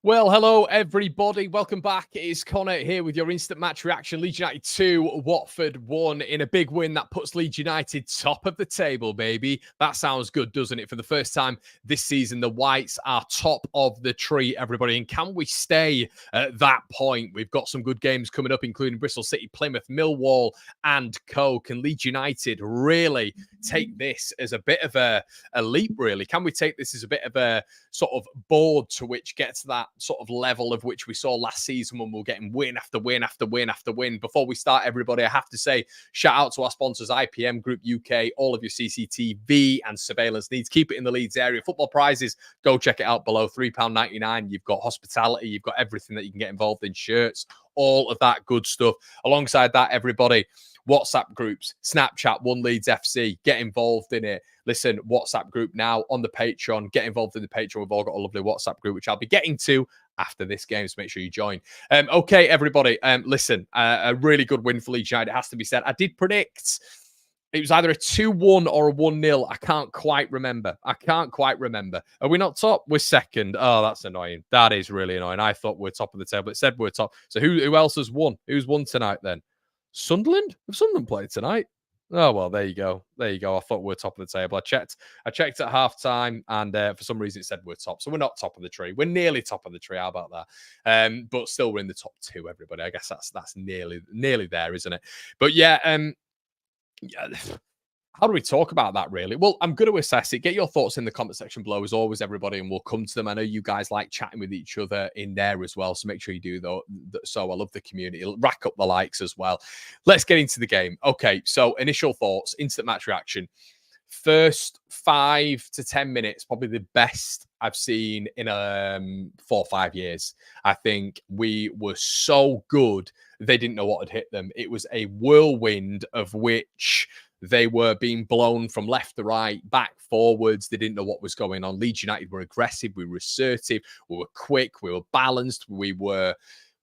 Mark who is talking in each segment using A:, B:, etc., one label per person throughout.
A: Well, hello, everybody. Welcome back. It is Connor here with your instant match reaction. Leeds United 2, Watford 1 in a big win that puts Leeds United top of the table, baby. That sounds good, doesn't it? For the first time this season, the Whites are top of the tree, everybody. And can we stay at that point? We've got some good games coming up, including Bristol City, Plymouth, Millwall, and Co. Can Leeds United really take this as a bit of a leap, really? Can we take this as a bit of a sort of board to which gets that sort of level of which we saw last season when we were getting win after win after win after win? Before we start, everybody, I have to say shout out to our sponsors, IPM Group UK, all of your CCTV and surveillance needs. Keep it in the Leeds area. Football prizes, go check it out below. £3.99. You've got hospitality, you've got everything that you can get involved in, shirts, all of that good stuff. Alongside that, everybody, WhatsApp groups, Snapchat, One Leeds FC, get involved in it. Listen, WhatsApp group now on the Patreon. Get involved in the Patreon. We've all got a lovely WhatsApp group, which I'll be getting to after this game, so make sure you join. Okay, everybody, listen, a really good win for Leeds United, it has to be said. I did predict it was either a 2-1 or a 1-0. I can't quite remember. Are we not top? We're second. Oh, that's annoying. That is really annoying. I thought we're top of the table. It said we're top. So who else has won? Who's won tonight then? Sunderland? Have Sunderland played tonight? Oh, well, there you go. There you go. I thought we were top of the table. I checked at half-time, and for some reason it said we're top. So we're not top of the tree. We're nearly top of the tree. How about that? But still, we're in the top two, everybody. I guess that's nearly there, isn't it? But yeah, how do we talk about that, really? Well, I'm going to assess it. Get your thoughts in the comment section below, as always, everybody, and we'll come to them. I know you guys like chatting with each other in there as well, so make sure you do, though. So I love the community. Rack up the likes as well. Let's get into the game. Okay, so initial thoughts, instant match reaction. First 5 to 10 minutes, probably the best I've seen in 4 or 5 years. I think we were so good, they didn't know what had hit them. It was a whirlwind of which they were being blown from left to right, back, forwards. They didn't know what was going on. Leeds United were aggressive. We were assertive. We were quick. We were balanced. We were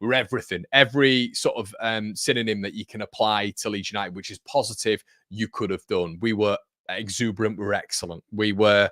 A: everything. Every sort of synonym that you can apply to Leeds United, which is positive, you could have done. We were exuberant. We were excellent. We were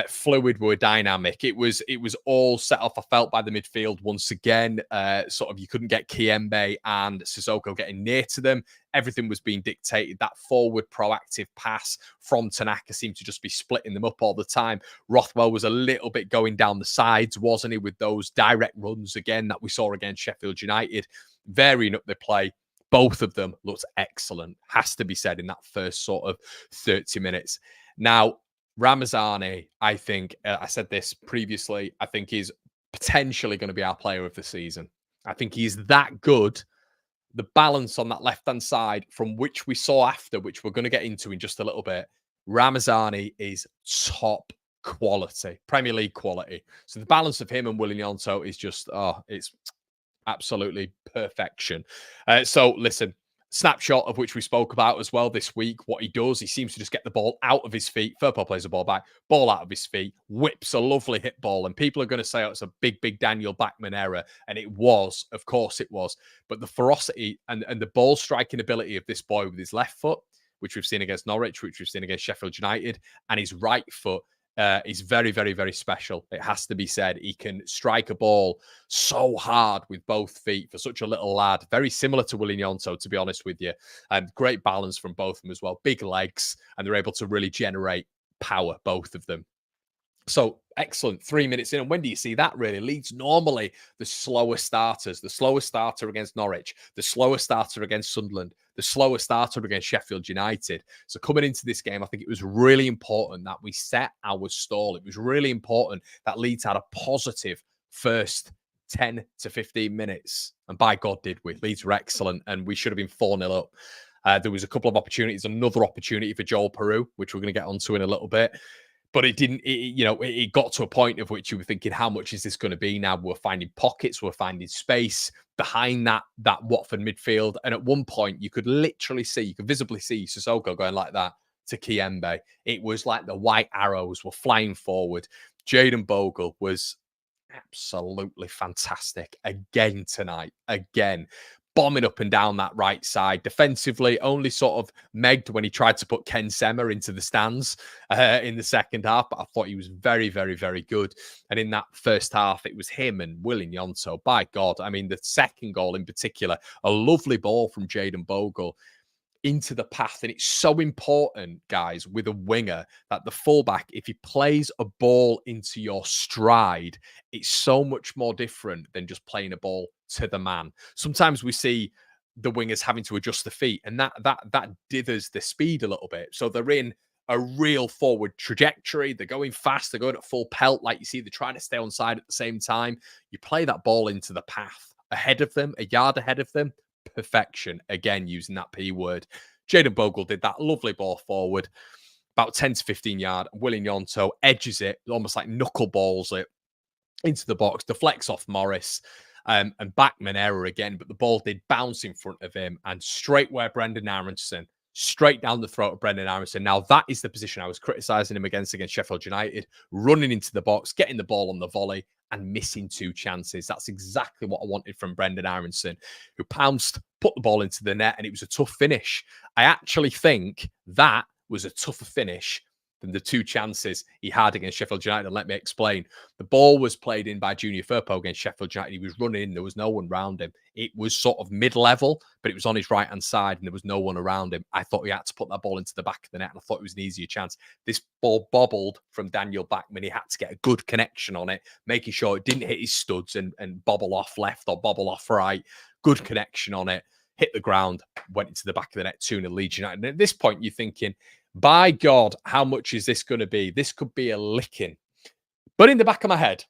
A: fluid. We were dynamic. It was all set off, I felt, by the midfield once again. Sort of, you couldn't get Kiembe and Sissoko getting near to them. Everything was being dictated. That forward proactive pass from Tanaka seemed to just be splitting them up all the time. Rothwell was a little bit going down the sides, wasn't he, with those direct runs again that we saw against Sheffield United, varying up the play. Both of them looked excellent, has to be said, in that first sort of 30 minutes. Now, Ramazani, I think, I said this previously, I think he's potentially going to be our player of the season. I think he's that good. The balance on that left-hand side, from which we saw after, which we're going to get into in just a little bit, Ramazani is top quality, Premier League quality. So the balance of him and Willian Yonto is just, it's absolutely perfection. So listen, snapshot of which we spoke about as well this week. What he does, he seems to just get the ball out of his feet. Firpo plays the ball back, ball out of his feet, whips a lovely hit ball. And people are going to say, oh, it's a big Daniel Bachmann error. And it was, of course it was. But the ferocity and the ball striking ability of this boy with his left foot, which we've seen against Norwich, which we've seen against Sheffield United, and his right foot, is very special. It has to be said. He can strike a ball so hard with both feet for such a little lad. Very similar to Willian Yonto, to be honest with you. And great balance from both of them as well. Big legs, and they're able to really generate power, both of them. So excellent. 3 minutes in. And when do you see that, really? Leeds normally the slower starters, the slower starter against Norwich, the slower starter against Sunderland, the slower starter against Sheffield United. So coming into this game, I think it was really important that we set our stall. It was really important that Leeds had a positive first 10 to 15 minutes. And by God, did we. Leeds were excellent, and we should have been 4-0 up. There was a couple of opportunities, another opportunity for Joel Peru, which we're going to get onto in a little bit. But it didn't, it got to a point of which you were thinking, how much is this going to be now? We're finding pockets, we're finding space behind that Watford midfield. And at one point, you could literally see, you could visibly see Sissoko going like that to Kiembe. It was like the white arrows were flying forward. Jayden Bogle was absolutely fantastic again tonight. Again. bombing up and down that right side. Defensively, only sort of megged when he tried to put Ken Sema into the stands in the second half, but I thought he was very, very, very good. And in that first half, it was him and Willian Yonto. By God, I mean, the second goal in particular, a lovely ball from Jayden Bogle into the path. And it's so important, guys, with a winger that the fullback, if he plays a ball into your stride, it's so much more different than just playing a ball to the man. Sometimes we see the wingers having to adjust the feet, and that dithers the speed a little bit. So they're in a real forward trajectory. They're going fast. They're going at full pelt. Like you see, they're trying to stay on side at the same time. You play that ball into the path ahead of them, a yard ahead of them. Perfection. Again, using that P word. Jayden Bogle did that lovely ball forward, about 10 to 15 yard. Willian Yonto edges it, almost like knuckleballs it into the box, deflects off Morris, and Backman error again, but the ball did bounce in front of him and straight where Brendan Aronson, straight down the throat of Brendan Aronson. Now, that is the position I was criticising him against Sheffield United, running into the box, getting the ball on the volley and missing 2 chances. That's exactly what I wanted from Brendan Aronson, who pounced, put the ball into the net, and it was a tough finish. I actually think that was a tougher finish than the 2 chances he had against Sheffield United. And let me explain. The ball was played in by Junior Firpo against Sheffield United. He was running in. There was no one around him. It was sort of mid-level, but it was on his right-hand side and there was no one around him. I thought he had to put that ball into the back of the net and I thought it was an easier chance. This ball bobbled from Daniel Backman. He had to get a good connection on it, making sure it didn't hit his studs and bobble off left or bobble off right. Good connection on it. Hit the ground, went into the back of the net, 2-0 Leeds United. And at this point, you're thinking, by God, how much is this going to be? This could be a licking. But in the back of my head,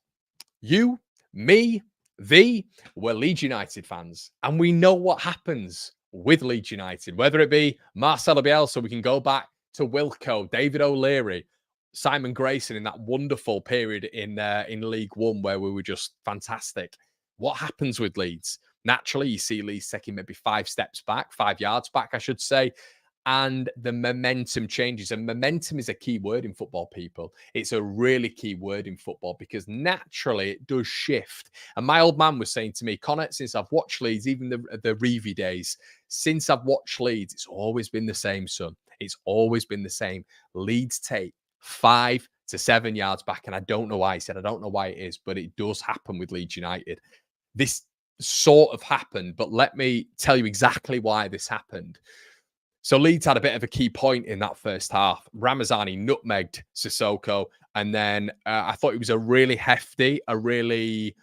A: you, me, we're Leeds United fans. And we know what happens with Leeds United, whether it be Marcelo Bielsa, we can go back to Wilco, David O'Leary, Simon Grayson in that wonderful period in League One where we were just fantastic. What happens with Leeds? Naturally, you see Leeds taking maybe 5 steps back, 5 yards back, I should say. And the momentum changes. And momentum is a key word in football, people. It's a really key word in football because naturally it does shift. And my old man was saying to me, Connor, since I've watched Leeds, even the Reevy days, since I've watched Leeds, it's always been the same, son. It's always been the same. Leeds take 5 to 7 yards back. And I don't know why. He said, I don't know why it is, but it does happen with Leeds United. This sort of happened, but let me tell you exactly why this happened. So Leeds had a bit of a key point in that first half. Ramazani nutmegged Sissoko, and then I thought it was a really hefty, a really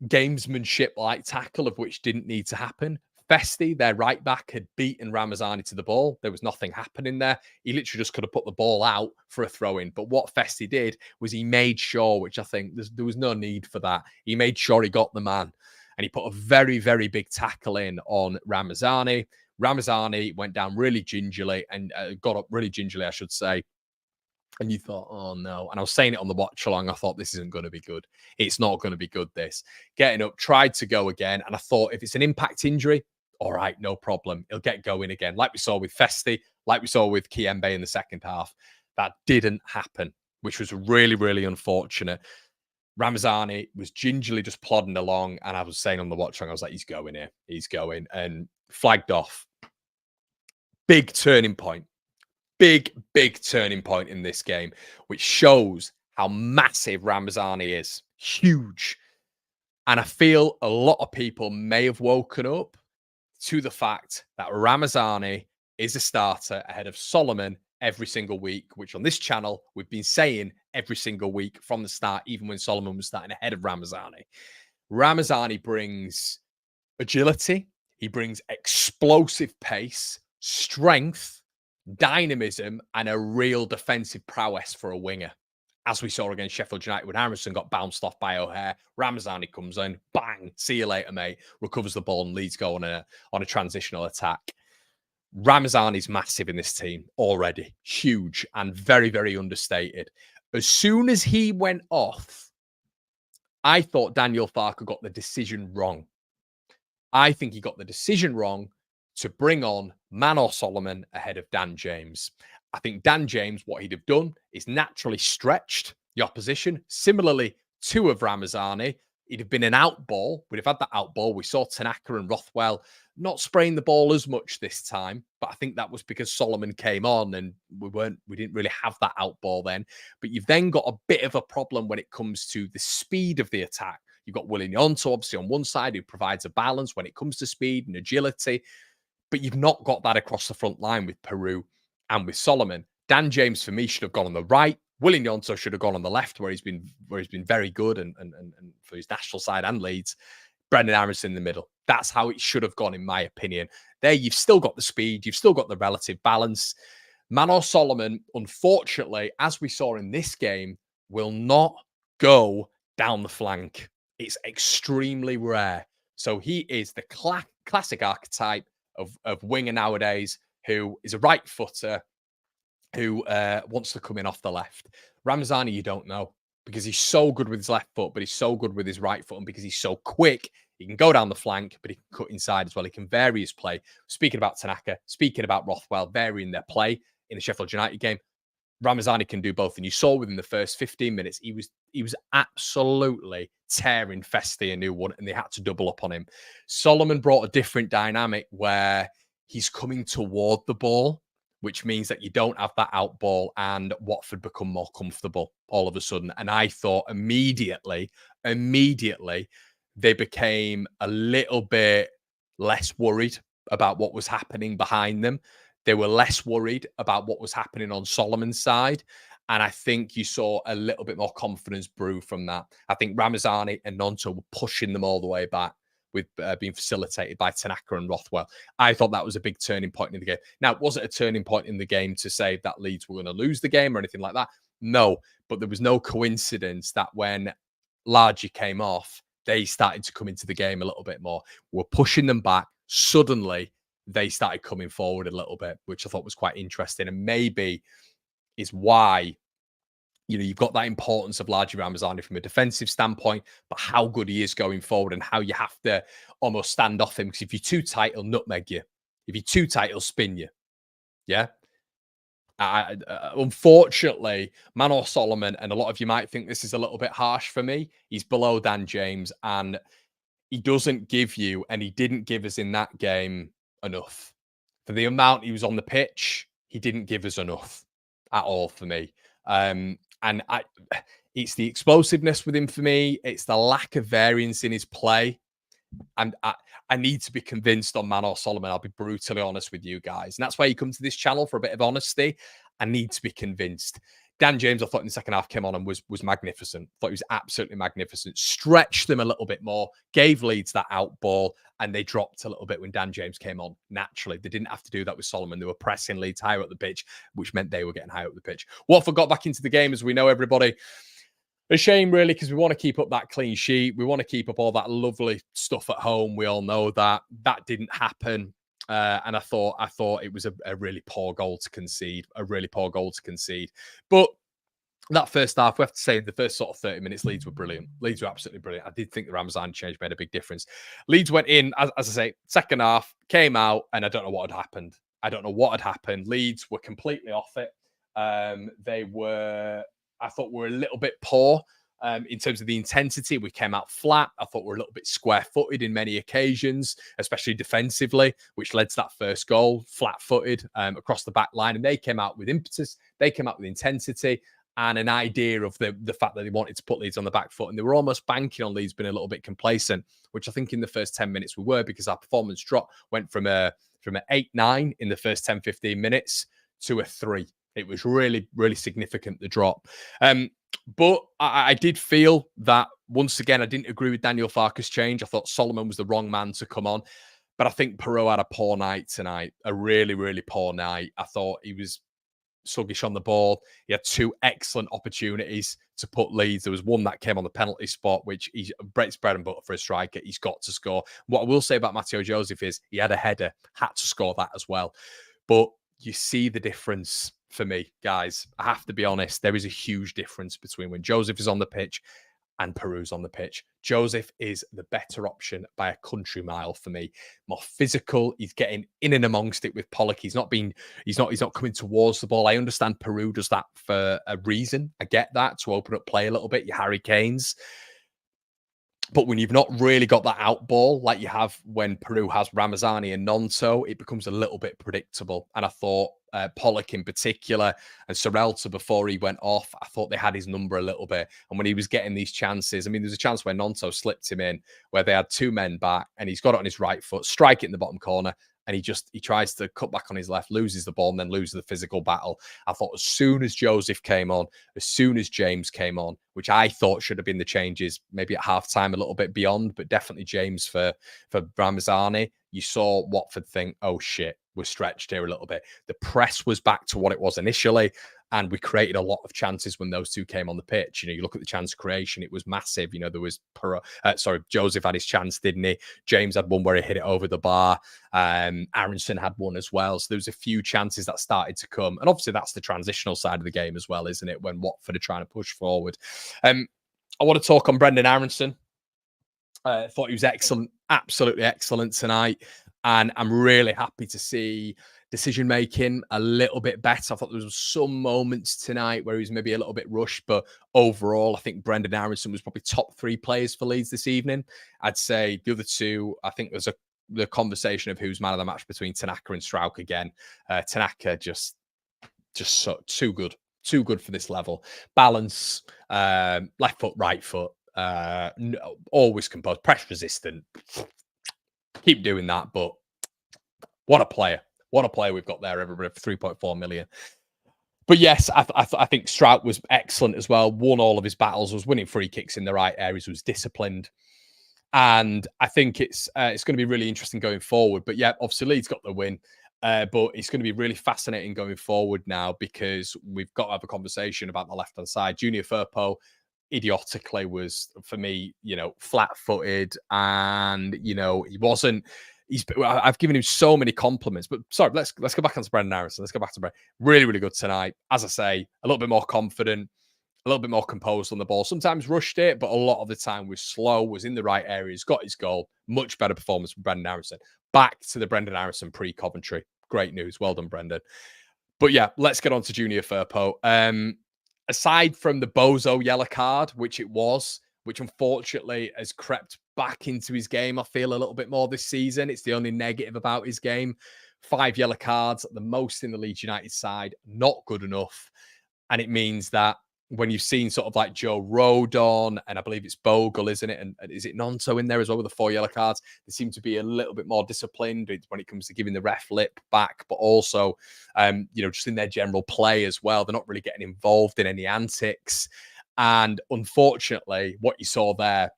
A: gamesmanship-like tackle of which didn't need to happen. Festi, their right back, had beaten Ramazani to the ball. There was nothing happening there. He literally just could have put the ball out for a throw-in. But what Festi did was he made sure, which I think there was no need for that. He made sure he got the man. And he put a very, very big tackle in on Ramazani. Ramazani went down really gingerly and got up really gingerly, I should say. And you thought, oh no. And I was saying it on the watch along. I thought, this isn't going to be good. It's not going to be good, this. Getting up, tried to go again. And I thought, if it's an impact injury, all right, no problem. He'll get going again. Like we saw with Festi, like we saw with Kiembe in the second half. That didn't happen, which was really, really unfortunate. Ramazani was gingerly just plodding along. And I was saying on the watch along, I was like, he's going here. He's going. And flagged off. Big turning point. Big turning point in this game, which shows how massive Ramazani is. Huge. And I feel a lot of people may have woken up to the fact that Ramazani is a starter ahead of Solomon every single week, which on this channel, we've been saying every single week from the start, even when Solomon was starting ahead of Ramazani. Ramazani brings agility. He brings explosive pace, strength, dynamism, and a real defensive prowess for a winger. As we saw against Sheffield United when Harrison got bounced off by O'Hare, Ramazani comes in, bang, see you later, mate, recovers the ball and Leeds go on a transitional attack. Ramazani's massive in this team already, huge and very, very understated. As soon as he went off, I thought Daniel Farke got the decision wrong. I think he got the decision wrong to bring on Manor Solomon ahead of Dan James. I think Dan James, what he'd have done is naturally stretched the opposition. Similarly to of Ramazani, it'd have been an out ball. We'd have had that out ball. We saw Tanaka and Rothwell not spraying the ball as much this time, but I think that was because Solomon came on and we didn't really have that out ball then. But you've then got a bit of a problem when it comes to the speed of the attack. You've got Willian Yonto, obviously, on one side, who provides a balance when it comes to speed and agility, but you've not got that across the front line with Peru and with Solomon. Dan James, for me, should have gone on the right. Willian Yonto should have gone on the left, where he's been very good and for his national side and Leeds. Brendan Aronson in the middle. That's how it should have gone, in my opinion. There, you've still got the speed, you've still got the relative balance. Manor Solomon, unfortunately, as we saw in this game, will not go down the flank. It's extremely rare. So he is the classic archetype of winger nowadays, who is a right footer, who wants to come in off the left. Ramazani, you don't know, because he's so good with his left foot, but he's so good with his right foot. And because he's so quick, he can go down the flank, but he can cut inside as well. He can vary his play. Speaking about Tanaka, speaking about Rothwell, varying their play in the Sheffield United game, Ramazani can do both. And you saw within the first 15 minutes, he was absolutely tearing Festi a new one, and they had to double up on him. Solomon brought a different dynamic where he's coming toward the ball, which means that you don't have that out ball, and Watford become more comfortable all of a sudden. And I thought immediately, they became a little bit less worried about what was happening behind them. They were less worried about what was happening on Solomon's side. And I think you saw a little bit more confidence brew from that. I think Ramazani and Nonto were pushing them all the way back, with being facilitated by Tanaka and Rothwell. I thought that was a big turning point in the game. Now, it wasn't a turning point in the game to say that Leeds were going to lose the game or anything like that. No, but there was no coincidence that when Largy came off, they started to come into the game a little bit more. We're pushing them back. Suddenly, they started coming forward a little bit, which I thought was quite interesting, and maybe is why, you know, you've got that importance of Largy Ramazani from a defensive standpoint, but how good he is going forward and how you have to almost stand off him, because if you're too tight, he'll nutmeg you. If you're too tight, he'll spin you. Yeah. Unfortunately, Manor Solomon, and a lot of you might think this is a little bit harsh for me, he's below Dan James, and he doesn't give you, and he didn't give us in that game, enough. For the amount he was on the pitch, he didn't give us enough at all for me. It's the explosiveness with him for me. It's the lack of variance in his play. And I need to be convinced on Manor Solomon. I'll be brutally honest with you guys. And that's why you come to this channel, for a bit of honesty. I need to be convinced. Dan James, I thought in the second half, came on and was magnificent. Thought he was absolutely magnificent. Stretched them a little bit more, gave Leeds that out ball, and they dropped a little bit when Dan James came on. Naturally, they didn't have to do that with Solomon. They were pressing Leeds higher up the pitch, which meant they were getting higher up the pitch. Watford got back into the game, as we know, everybody. A shame, really, because we want to keep up that clean sheet. We want to keep up all that lovely stuff at home. We all know that. That didn't happen. And I thought it was a really poor goal to concede. But that first half, we have to say, the first sort of 30 minutes, Leeds were brilliant. Leeds were absolutely brilliant. I did think the Ramazan change made a big difference. Leeds went in, as I say, second half, came out, and I don't know what had happened. Leeds were completely off it. I thought were a little bit poor in terms of the intensity. We came out flat. I thought we were a little bit square-footed in many occasions, especially defensively, which led to that first goal, flat-footed across the back line. And they came out with impetus. They came out with intensity and an idea of the fact that they wanted to put Leeds on the back foot. And they were almost banking on Leeds being a little bit complacent, which I think in the first 10 minutes we were, because our performance drop went from an 8-9 in the first 10, 15 minutes to a 3. It was really, really significant, the drop. But I did feel that, once again, I didn't agree with Daniel Farke's change. I thought Solomon was the wrong man to come on. But I think Perot had a poor night tonight, a really, really poor night. I thought he was sluggish on the ball. He had 2 excellent opportunities to put Leeds. There was one that came on the penalty spot, which it's bread and butter for a striker. He's got to score. What I will say about Matteo Joseph is he had a header, had to score that as well. But you see the difference. For me, guys, I have to be honest, there is a huge difference between when Joseph is on the pitch and Peru's on the pitch. Joseph is the better option by a country mile for me. More physical. He's getting in and amongst it with Pollock. He's not coming towards the ball. I understand Peru does that for a reason. I get that, to open up play a little bit. Your Harry Kanes. But when you've not really got that out ball like you have when Peru has Ramazani and Nonto, it becomes a little bit predictable. And I thought Pollock in particular and Sorrelta before he went off, I thought they had his number a little bit. And when he was getting these chances, I mean, there's a chance where Nonto slipped him in, where they had two men back and he's got it on his right foot, strike it in the bottom corner. And he tries to cut back on his left, loses the ball, and then loses the physical battle. I thought as soon as Joseph came on, as soon as James came on, which I thought should have been the changes, maybe at halftime a little bit beyond, but definitely James for Ramazani, you saw Watford think, oh shit, we're stretched here a little bit. The press was back to what it was initially, and we created a lot of chances when those two came on the pitch. You know, you look at the chance creation, it was massive. You know, there was Joseph had his chance, didn't he? James had one where he hit it over the bar. Aronson had one as well. So there was a few chances that started to come. And obviously that's the transitional side of the game as well, isn't it? When Watford are trying to push forward. I want to talk on Brendan Aronson. I thought he was excellent, absolutely excellent tonight. And I'm really happy to see decision making a little bit better. I thought there was some moments tonight where he was maybe a little bit rushed, but overall, I think Brendan Aronson was probably top 3 players for Leeds this evening. I'd say the other two, I think there's the conversation of who's man of the match between Tanaka and Strauch again. Tanaka just so too good for this level. Balance, left foot, right foot, always composed, press resistant. Keep doing that, but what a player we've got there, everybody, for 3.4 million. But yes, I think Strout was excellent as well. Won all of his battles, was winning free kicks in the right areas, was disciplined. And I think it's going to be really interesting going forward. But yeah, obviously Leeds got the win. But it's going to be really fascinating going forward now because we've got to have a conversation about the left-hand side. Junior Firpo, idiotically, was, for me, you know, flat-footed, and, you know, I've given him so many compliments, but sorry, let's go back on to Brendan Aronson. Let's go back to Brendan. Really, really good tonight. As I say, a little bit more confident, a little bit more composed on the ball. Sometimes rushed it, but a lot of the time was slow, was in the right areas, got his goal. Much better performance from Brendan Aronson. Back to the Brendan Aronson pre-Coventry. Great news. Well done, Brendan. But yeah, let's get on to Junior Firpo. Aside from the bozo yellow card, which unfortunately has crept back into his game, I feel a little bit more this season. It's the only negative about his game. 5 yellow cards, the most in the Leeds United side, not good enough. And it means that when you've seen sort of like Joe Rodon, and I believe it's Bogle, isn't it? And is it Nonto in there as well with the 4 yellow cards? They seem to be a little bit more disciplined when it comes to giving the ref lip back, but also, just in their general play as well. They're not really getting involved in any antics. And unfortunately, what you saw there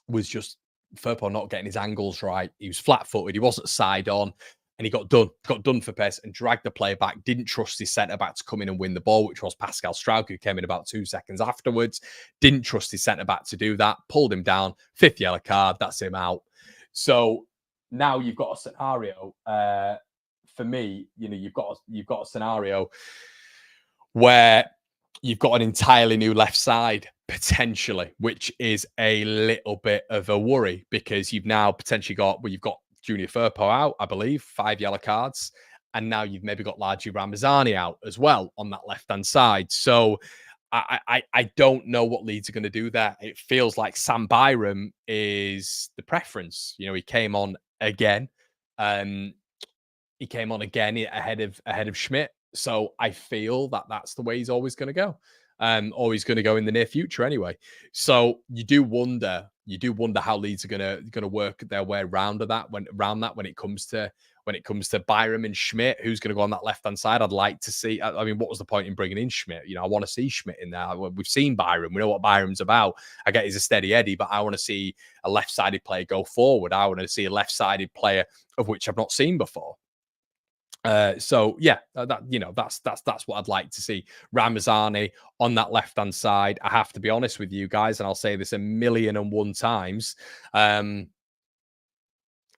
A: was just Firpo not getting his angles right. He was flat-footed. He wasn't side on. And he got done for pace and dragged the play back. Didn't trust his centre-back to come in and win the ball, which was Pascal Strauch, who came in about 2 seconds afterwards. Didn't trust his centre-back to do that. Pulled him down. 5th yellow card. That's him out. So now you've got a scenario. For me, you've got a scenario where you've got an entirely new left side, potentially, which is a little bit of a worry because you've now potentially you've got Junior Firpo out, I believe, 5 yellow cards. And now you've maybe got Largi Ramazani out as well on that left-hand side. So I don't know what Leeds are going to do there. It feels like Sam Byram is the preference. He came on again. He came on again ahead of Schmidt. So I feel that that's the way he's always going to go. Or he's going to go in the near future anyway. So you do wonder how Leeds are going to work their way around that when it comes to Byram and Schmidt, who's going to go on that left hand side. I'd like to see. I mean, what was the point in bringing in Schmidt? I want to see Schmidt in there. We've seen Byram. We know what Byram's about. I get he's a steady Eddie, but I want to see a left sided player go forward. I want to see a left sided player of which I've not seen before. So yeah, that's what I'd like to see. Ramazani on that left hand side. I have to be honest with you guys, and I'll say this 1,000,001 times.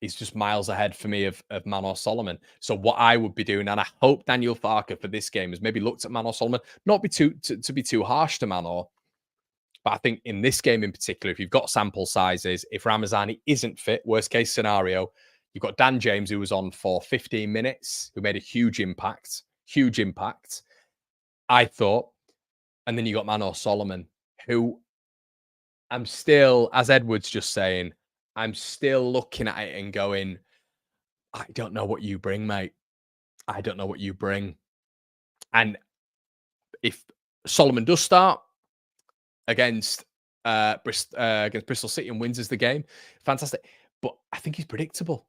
A: He's just miles ahead for me of Manor Solomon. So what I would be doing, and I hope Daniel Farker for this game has maybe looked at Manor Solomon, not be to be too harsh to Manor, but I think in this game in particular, if you've got sample sizes, if Ramazani isn't fit, worst case scenario, you've got Dan James, who was on for 15 minutes, who made a huge impact, I thought. And then you got Manor Solomon, who I'm still, as Edward's just saying, I'm still looking at it and going, I don't know what you bring, mate. I don't know what you bring. And if Solomon does start against against Bristol City and wins us the game, fantastic. But I think he's predictable.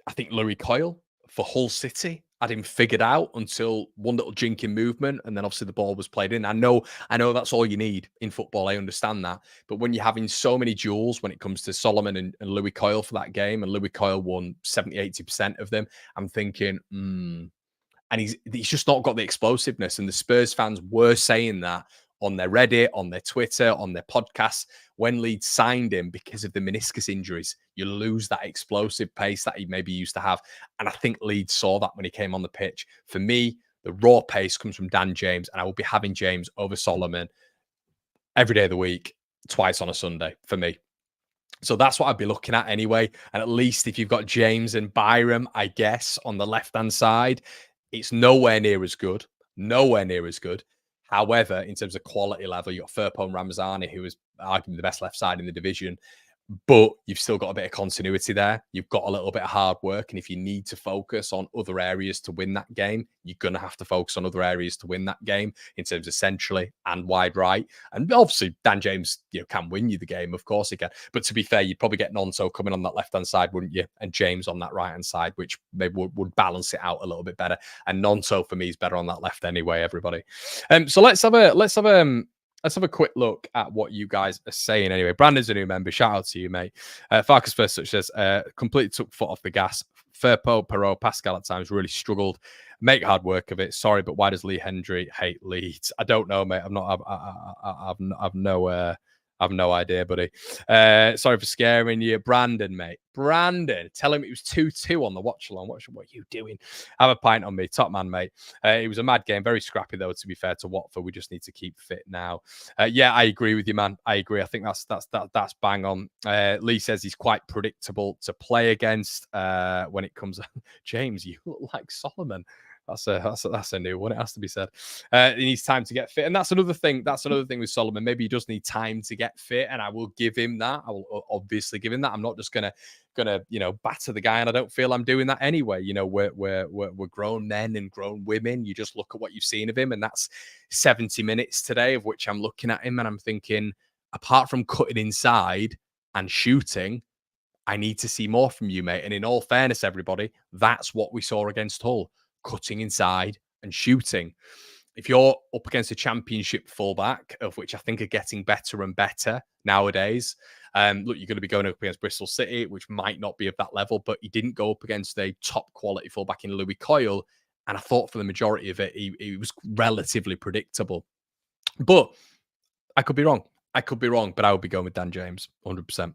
A: I think Louis Coyle for Hull City had him figured out until one little jinking movement, and then obviously the ball was played in. I know that's all you need in football. I understand that, but when you're having so many duels when it comes to Solomon and Louis Coyle for that game, and Louis Coyle won 70-80% of them, I'm thinking, and he's just not got the explosiveness. And the Spurs fans were saying that on their Reddit, on their Twitter, on their podcasts when Leeds signed him because of the meniscus injuries. You lose that explosive pace that he maybe used to have. And I think Leeds saw that when he came on the pitch. For me, the raw pace comes from Dan James, and I will be having James over Solomon every day of the week, twice on a Sunday for me. So that's what I'd be looking at anyway. And at least if you've got James and Byram, I guess, on the left-hand side, it's nowhere near as good. Nowhere near as good. However, in terms of quality level, you've got Firpo and Ramazani, who is arguably the best left side in the division. But you've still got a bit of continuity there. You've got a little bit of hard work. And if you need to focus on other areas to win that game, you're going to have to focus on other areas to win that game in terms of centrally and wide right. And obviously, Dan James can win you the game. Of course he can. But to be fair, you'd probably get Nonso coming on that left-hand side, wouldn't you? And James on that right-hand side, which maybe would balance it out a little bit better. And Nonso, for me, is better on that left anyway, everybody. So let's have a quick look at what you guys are saying anyway. Brandon's a new member. Shout out to you, mate. Farkas First Touch says, completely took foot off the gas. Firpo, Perot, Pascal at times really struggled. Make hard work of it. Sorry, but why does Lee Hendry hate Leeds? I don't know, mate. I've no idea, buddy. Sorry for scaring you. Brandon, mate. Brandon, tell him it was 2-2 on the watch along. What are you doing? Have a pint on me. Top man, mate. It was a mad game. Very scrappy, though, to be fair to Watford. We just need to keep fit now. Yeah, I agree with you, man. I agree. I think that's bang on. Lee says he's quite predictable to play against when it comes. James, you look like Solomon. That's a new one. It has to be said. He needs time to get fit, and that's another thing. That's another thing with Solomon. Maybe he does need time to get fit, and I will give him that. I will obviously give him that. I'm not just gonna batter the guy, and I don't feel I'm doing that anyway. We're grown men and grown women. You just look at what you've seen of him, and that's 70 minutes today, of which I'm looking at him, and I'm thinking, apart from cutting inside and shooting, I need to see more from you, mate. And in all fairness, everybody, that's what we saw against Hull. Cutting inside and shooting. If you're up against a championship fullback, of which I think are getting better and better nowadays, look, you're going to be going up against Bristol City, which might not be of that level, but he didn't go up against a top quality fullback in Louis Coyle. And I thought for the majority of it, he was relatively predictable. But I could be wrong. But I would be going with Dan James, 100%.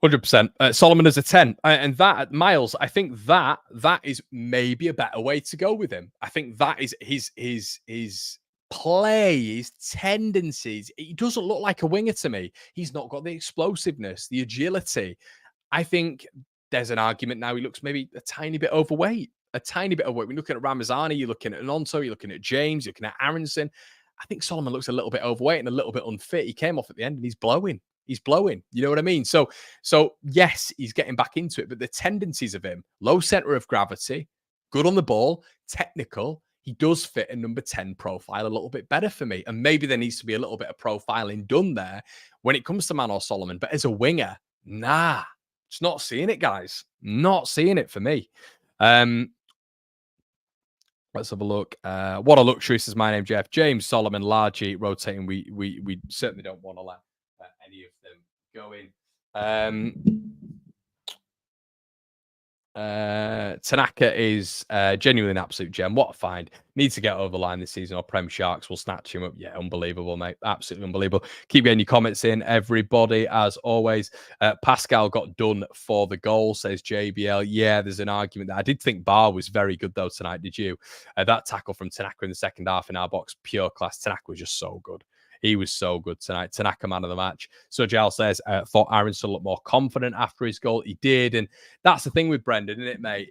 A: 100%. Solomon as a 10. And that, Miles, I think that is maybe a better way to go with him. I think that is his play, his tendencies. He doesn't look like a winger to me. He's not got the explosiveness, the agility. I think there's an argument now. He looks maybe a tiny bit overweight. When you're looking at Ramazani, you're looking at Alonso, you're looking at James, you're looking at Aronson. I think Solomon looks a little bit overweight and a little bit unfit. He came off at the end and he's blowing. You know what I mean? So yes, he's getting back into it, but the tendencies of him, low center of gravity, good on the ball, technical, he does fit a number 10 profile a little bit better for me. And maybe there needs to be a little bit of profiling done there when it comes to Manor Solomon. But as a winger, nah, just not seeing it, guys. Not seeing it for me. Let's have a look. What a luxury, says my name, Jeff. James, Solomon, Largy, rotating. We certainly don't want to let any of them going. Tanaka is genuinely an absolute gem. What a find. Needs to get over the line this season or Prem Sharks will snatch him up. Yeah, unbelievable, mate. Absolutely unbelievable. Keep getting your comments in, everybody, as always. Pascal got done for the goal, says JBL. Yeah, there's an argument there. I did think Barr was very good, though, tonight. Did you? That tackle from Tanaka in the second half in our box, pure class. Tanaka was just so good. He was so good tonight. Tanaka, man of the match. So Giles says, thought Aronson looked more confident after his goal. He did. And that's the thing with Brendan, isn't it, mate?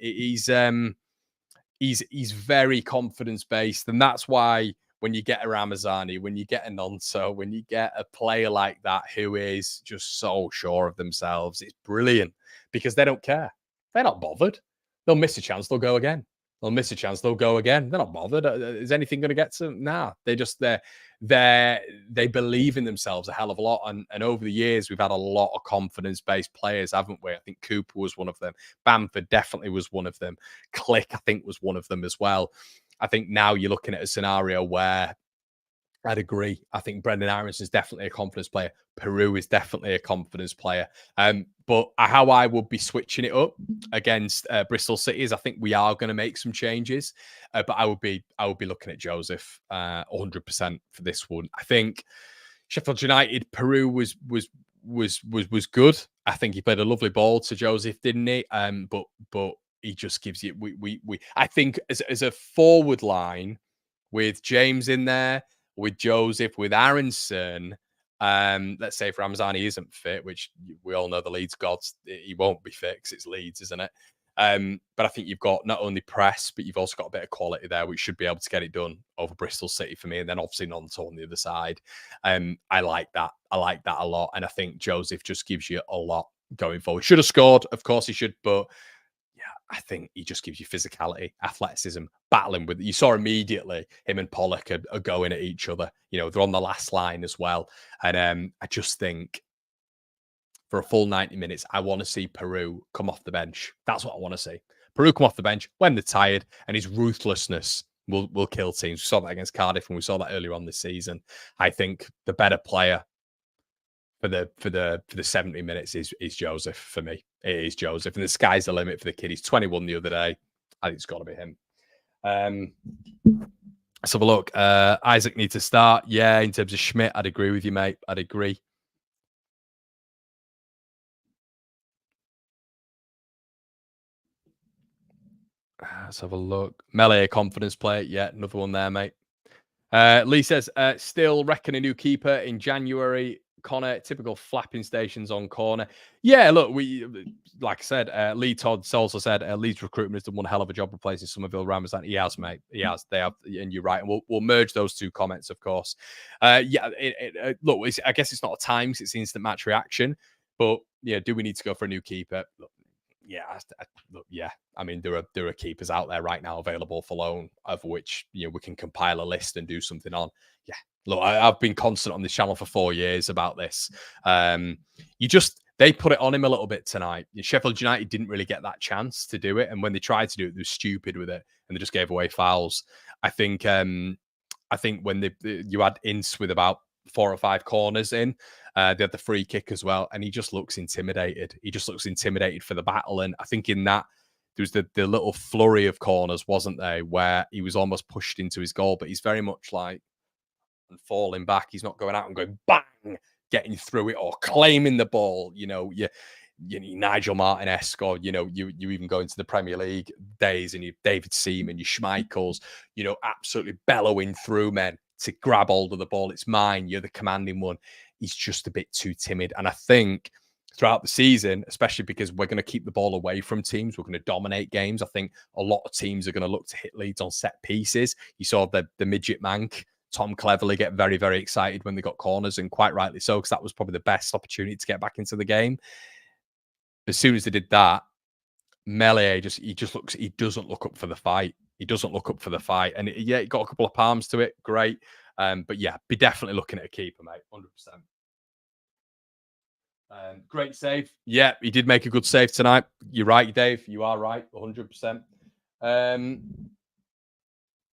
A: He's very confidence-based. And that's why when you get a Ramazani, when you get a Nonso, when you get a player like that who is just so sure of themselves, it's brilliant because they don't care. They're not bothered. They'll miss a chance, they'll go again. They'll miss a chance, they'll go again. They're not bothered. Is anything going to get to them? Nah, they believe in themselves a hell of a lot. And over the years, we've had a lot of confidence-based players, haven't we? I think Cooper was one of them. Bamford definitely was one of them. Click, I think, was one of them as well. I think now you're looking at a scenario where I'd agree. I think Brendan Irons is definitely a confidence player. Peru is definitely a confidence player. But how I would be switching it up against Bristol City is I think we are going to make some changes. But I would be looking at Joseph 100% for this one. I think Sheffield United, Peru was good. I think he played a lovely ball to Joseph, didn't he? But he just gives you I think as a forward line with James in there, with Joseph, with Aronson, let's say if Ramazani isn't fit, which we all know the Leeds gods, he won't be fit because it's Leeds, isn't it? But I think you've got not only press, but you've also got a bit of quality there, which should be able to get it done over Bristol City for me. And then obviously Nonto on the other side. I like that. I like that a lot. And I think Joseph just gives you a lot going forward. Should have scored, of course he should, but I think he just gives you physicality, athleticism, battling with it. You saw immediately him and Pollock are going at each other. You know, they're on the last line as well. And I just think for a full 90 minutes, I want to see Peru come off the bench. That's what I want to see. Peru come off the bench when they're tired, and his ruthlessness will kill teams. We saw that against Cardiff, and we saw that earlier on this season. I think the better player for the 70 minutes is Joseph for me. It is Joseph, and the sky's the limit for the kid. He's 21 the other day. I think it's got to be him. Let's have a look. Isaac needs to start. Yeah, in terms of Schmidt, I'd agree with you, mate. I'd agree. Let's have a look. Melee confidence player. Yeah, another one there, mate. Lee says, still reckon a new keeper in January. Connor, typical flapping stations on corner. Yeah, look, like I said, Lee Todd also said Leeds recruitment has done one hell of a job replacing Somerville Ramazan. He has, mate. He has. They have, and you're right. And we'll merge those two comments, of course. Look, I guess it's not a time because it's instant match reaction. But yeah, do we need to go for a new keeper? Look, yeah. I mean, there are keepers out there right now available for loan, of which we can compile a list and do something on. Yeah, look, I've been constant on this channel for 4 years about this. They put it on him a little bit tonight. Sheffield United didn't really get that chance to do it, and when they tried to do it, they were stupid with it, and they just gave away fouls. I think when you had Ince with about 4 or 5 corners in. They had the free kick as well, and he just looks intimidated. He just looks intimidated for the battle, and I think in that there was the little flurry of corners, wasn't there, where he was almost pushed into his goal, but he's very much like falling back. He's not going out and going bang, getting through it or claiming the ball. You Nigel Martin-esque, or you even go into the Premier League days and you David Seaman, you Schmeichels, absolutely bellowing through men to grab hold of the ball. It's mine. You're the commanding one. He's just a bit too timid. And I think throughout the season, especially because we're going to keep the ball away from teams, we're going to dominate games. I think a lot of teams are going to look to hit Leeds on set pieces. You saw the midget Mank, Tom Cleverley, get very, very excited when they got corners, and quite rightly so, because that was probably the best opportunity to get back into the game. As soon as they did that, Melee he doesn't look up for the fight. He doesn't look up for the fight. And he got a couple of palms to it. Great. But yeah, be definitely looking at a keeper, mate. 100%. Great save. Yeah, he did make a good save tonight. You're right, Dave. You are right. 100%.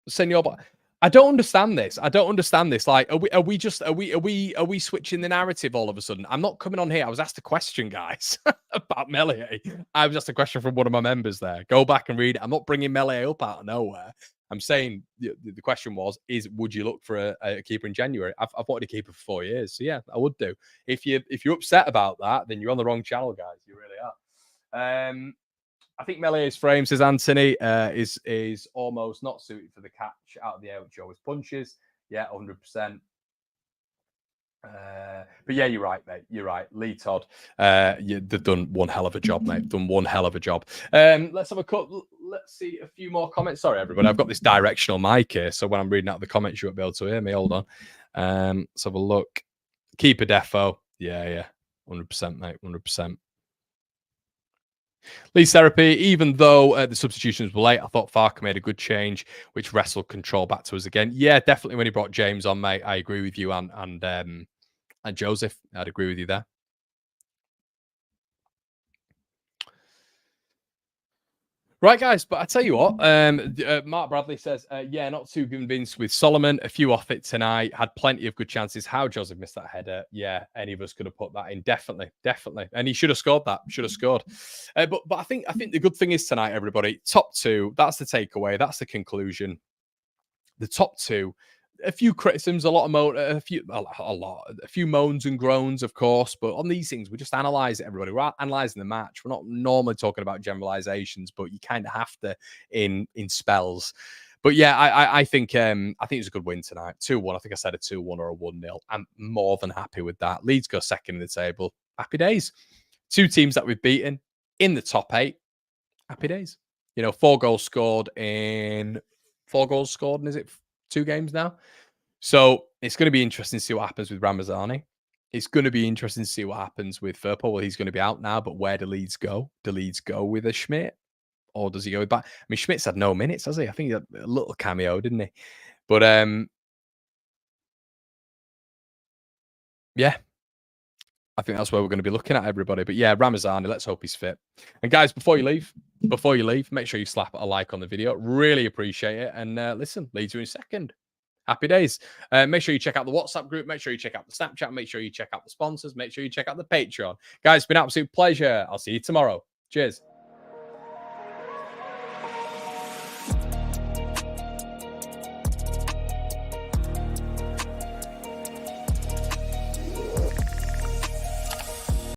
A: Senor, I don't understand this. Like, are we switching the narrative all of a sudden? I'm not coming on here. I was asked a question, guys, about Melee. I was asked a question from one of my members there. Go back and read it. I'm not bringing Melee up out of nowhere. I'm saying the question would you look for a keeper in January? I've wanted a keeper for 4 years. So yeah, I would do. If you're upset about that, then you're on the wrong channel, guys. You really are. I think Mele's frame, says Anthony, is almost not suited for the catch out of the air, which always punches. Yeah, 100%. But yeah, you're right, mate. You're right. Lee Todd, they've done one hell of a job, mate. Done one hell of a job. Let's have a cut. Let's see a few more comments. Sorry, everybody. I've got this directional mic here, so when I'm reading out the comments, you won't be able to hear me. Hold on. Let's have a look. Keeper defo. Yeah. 100%, mate. 100%. Leeds therapy, even though the substitutions were late, I thought Farker made a good change, which wrestled control back to us again. Yeah, definitely when he brought James on, mate. I agree with you and Joseph. I'd agree with you there. Right, guys, but I tell you what, Mark Bradley says, yeah, not too convinced with Solomon. A few off it tonight. Had plenty of good chances. How Joseph missed that header. Yeah, any of us could have put that in. Definitely. And he should have scored that. Should have scored. But I think the good thing is tonight, everybody, top two, that's the takeaway. That's the conclusion. The top two, a few criticisms, a few moans and groans, of course. But on these things, we just analyze it, everybody. We're analyzing the match. We're not normally talking about generalizations, but you kind of have to in spells. But yeah, I think it's a good win tonight. 2-1. I think I said a 2-1 or a 1-0. I'm more than happy with that. Leeds go second in the table. Happy days. Two teams that we've beaten in the top 8. Happy days. 4 goals scored, and is it 2 games now? So it's going to be interesting to see what happens with Ramazani. It's going to be interesting to see what happens with Firpo. Well, he's going to be out now, but where do Leeds go? Do Leeds go with a Schmidt? Or does he go back? I mean, Schmidt's had no minutes, has he? I think he had a little cameo, didn't he? But yeah, I think that's where we're going to be looking at, everybody. But yeah, Ramazani, let's hope he's fit. And guys, before you leave, make sure you slap a like on the video. Really appreciate it. And listen, Leeds are in second. Happy days. Make sure you check out the WhatsApp group. Make sure you check out the Snapchat. Make sure you check out the sponsors. Make sure you check out the Patreon. Guys, it's been an absolute pleasure. I'll see you tomorrow. Cheers.